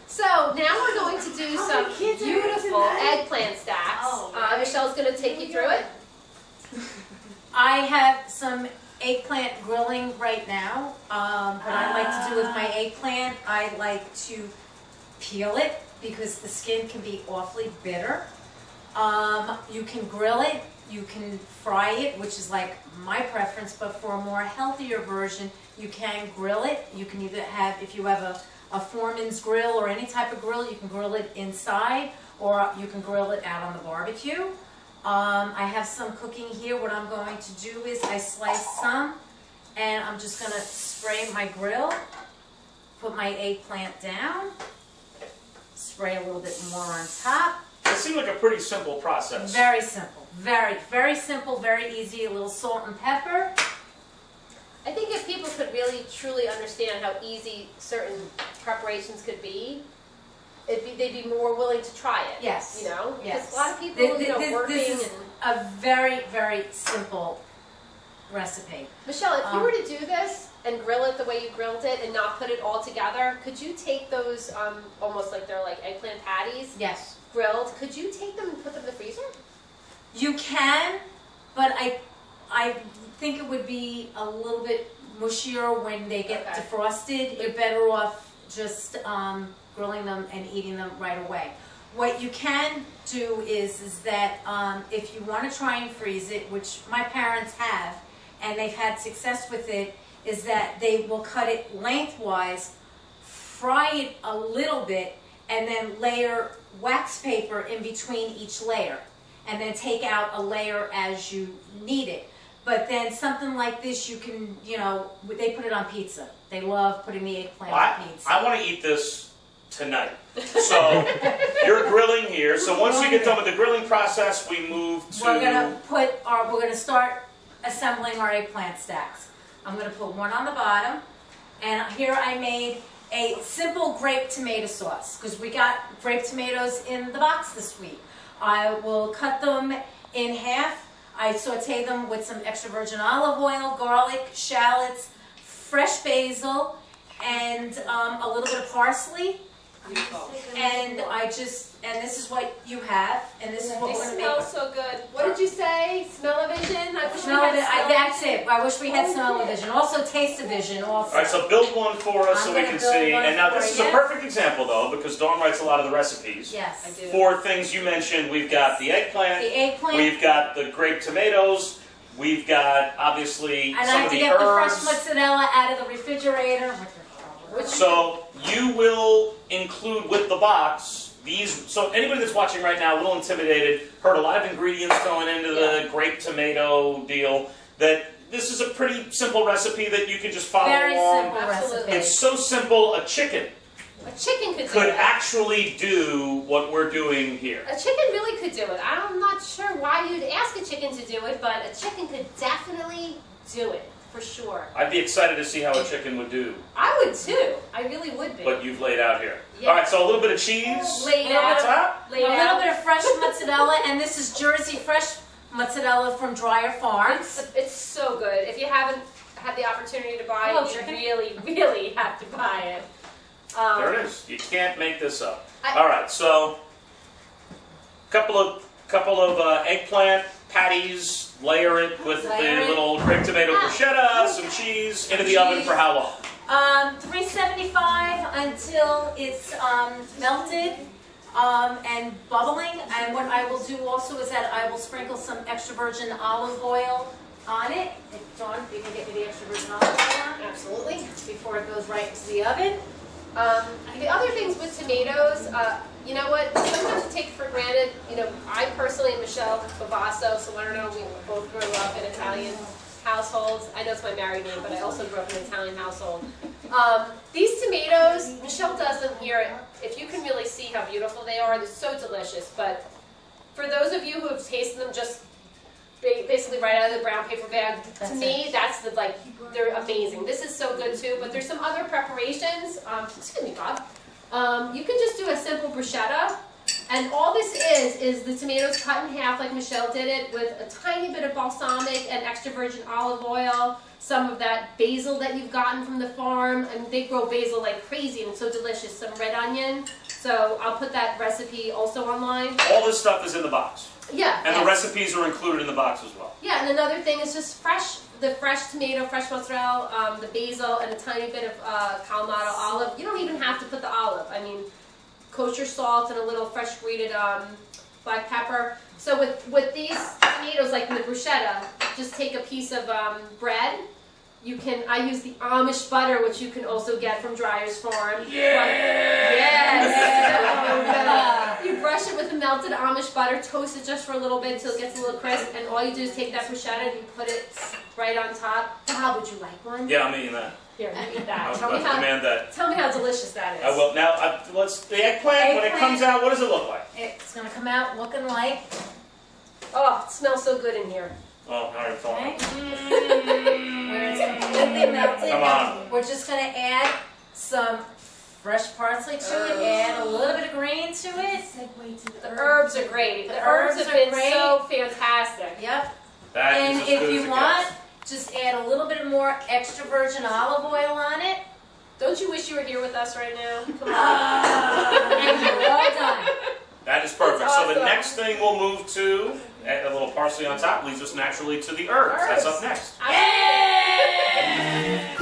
So now we're going to do some beautiful eggplant stacks. Michelle's going to take you through it. I have some eggplant grilling right now. What I like to do with my eggplant, I like to peel it because the skin can be awfully bitter. You can grill it, you can fry it, which is like my preference, but for a more healthier version, you can grill it. You can either have, if you have a foreman's grill or any type of grill, you can grill it inside or you can grill it out on the barbecue. I have some cooking here. What I'm going to do is I slice some and I'm just going to spray my grill, put my eggplant down, spray a little bit more on top. It seemed like a pretty simple process. Very simple. Very, very simple, very easy. A little salt and pepper. I think if people could really, truly understand how easy certain preparations could be, they'd be more willing to try it. Yes. You know? Yes. Because a lot of people, working this is a very, very simple recipe. Michelle, if you were to do this and grill it the way you grilled it and not put it all together, could you take those, almost like they're like eggplant patties? Yes. Grilled, could you take them and put them in the freezer? You can, but I think it would be a little bit mushier when they get defrosted. You're better off just grilling them and eating them right away. What you can do is that if you want to try and freeze it, which my parents have, and they've had success with it, is that they will cut it lengthwise, fry it a little bit, and then layer wax paper in between each layer, and then take out a layer as you need it. But then something like this, you can, you know, they put it on pizza. They love putting the eggplant on pizza. I want to eat this tonight. So you're grilling here. So once you get done with the grilling process, we move to... We're gonna start assembling our eggplant stacks. I'm gonna put one on the bottom, and here I made a simple grape tomato sauce because we got grape tomatoes in the box this week. I will cut them in half. I saute them with some extra virgin olive oil, garlic, shallots, fresh basil, and a little bit of parsley. And and this is what you have, and this is what we're going to make. It smells so good. What did you say? Smell-o-vision? I wish we had that's it. I wish we had smell-o-vision. Also taste-o-vision. Also. All right, so build one for us so we can see. And now this is a perfect example, though, because Dawn writes a lot of the recipes. Yes, I do. For things you mentioned, we've got the eggplant. We've got the grape tomatoes. We've got, obviously, some of the herbs. And I have to get the fresh mozzarella out of the refrigerator. So you will include with the box these. So anybody that's watching right now, a little intimidated, heard a lot of ingredients going into the grape tomato deal. That this is a pretty simple recipe that you can just follow along. Very simple recipe. It's so simple. A chicken could actually do what we're doing here. A chicken really could do it. I'm not sure why you'd ask a chicken to do it, but a chicken could definitely do it. For sure. I'd be excited to see how a chicken would do. I would too. I really would be. But you've laid out here. Yeah. All right, so a little bit of cheese. Laid out. A little bit of fresh mozzarella, and this is Jersey fresh mozzarella from Dryer Farms. It's so good. If you haven't had the opportunity to buy it, you really, really have to buy it. There it is. You can't make this up. All right, so couple of eggplant patties. Layer it with the little grape tomato bruschetta, some cheese, into the oven for how long? 375 until it's melted and bubbling. And what I will do also is that I will sprinkle some extra virgin olive oil on it. Dawn, if you can get me the extra virgin olive oil on. Absolutely. Before it goes right into the oven. The other things with tomatoes, you know what, sometimes you take it for granted. You know, I personally am Michelle Bavasso, so I don't know, we both grew up in Italian households. I know it's my married name, but I also grew up in an Italian household. These tomatoes, Michelle does them here. If you can really see how beautiful they are, they're so delicious. But for those of you who have tasted them just basically right out of the brown paper bag, to me, that's they're amazing. This is so good too, but there's some other preparations. Excuse me, Bob. You can just do a simple bruschetta And all this is the tomatoes cut in half like Michelle did it with a tiny bit of balsamic and extra virgin olive oil, some of that basil that you've gotten from the farm. I mean, they grow basil like crazy and it's so delicious. Some red onion. So I'll put that recipe also online. All this stuff is in the box. Yeah. And the recipes are included in the box as well. Yeah, and another thing is just the fresh tomato, fresh mozzarella, the basil, and a tiny bit of Kalamata olive. You don't even have to put the olive. I mean, kosher salt and a little fresh grated black pepper. So with these tomatoes, like in the bruschetta, just take a piece of bread. I use the Amish butter, which you can also get from Dreyer's Farm. Yes! You brush it with the melted Amish butter, toast it just for a little bit until it gets a little crisp, and all you do is take that bruschetta and you put it right on top. How would you like one? Yeah, I'm eating that. Here, you eat that. Tell me how delicious that is. I will. Now, the eggplant, when it comes out, what does it look like? It's going to come out looking like... Oh, it smells so good in here. Oh, all right, fine. Where it's completely melted. Come on. We're just going to add some fresh parsley to it, add a little bit of green to it. The herbs are great. The herbs have been so fantastic. Yep. That and is as if good as you it want, gets. just add a little bit more extra virgin olive oil on it. Don't you wish you were here with us right now? Come on. And you're well done. That is perfect. That's So awesome. the next thing we'll move to, add a little parsley on top, leads us naturally to the herbs. That's up next. Yay!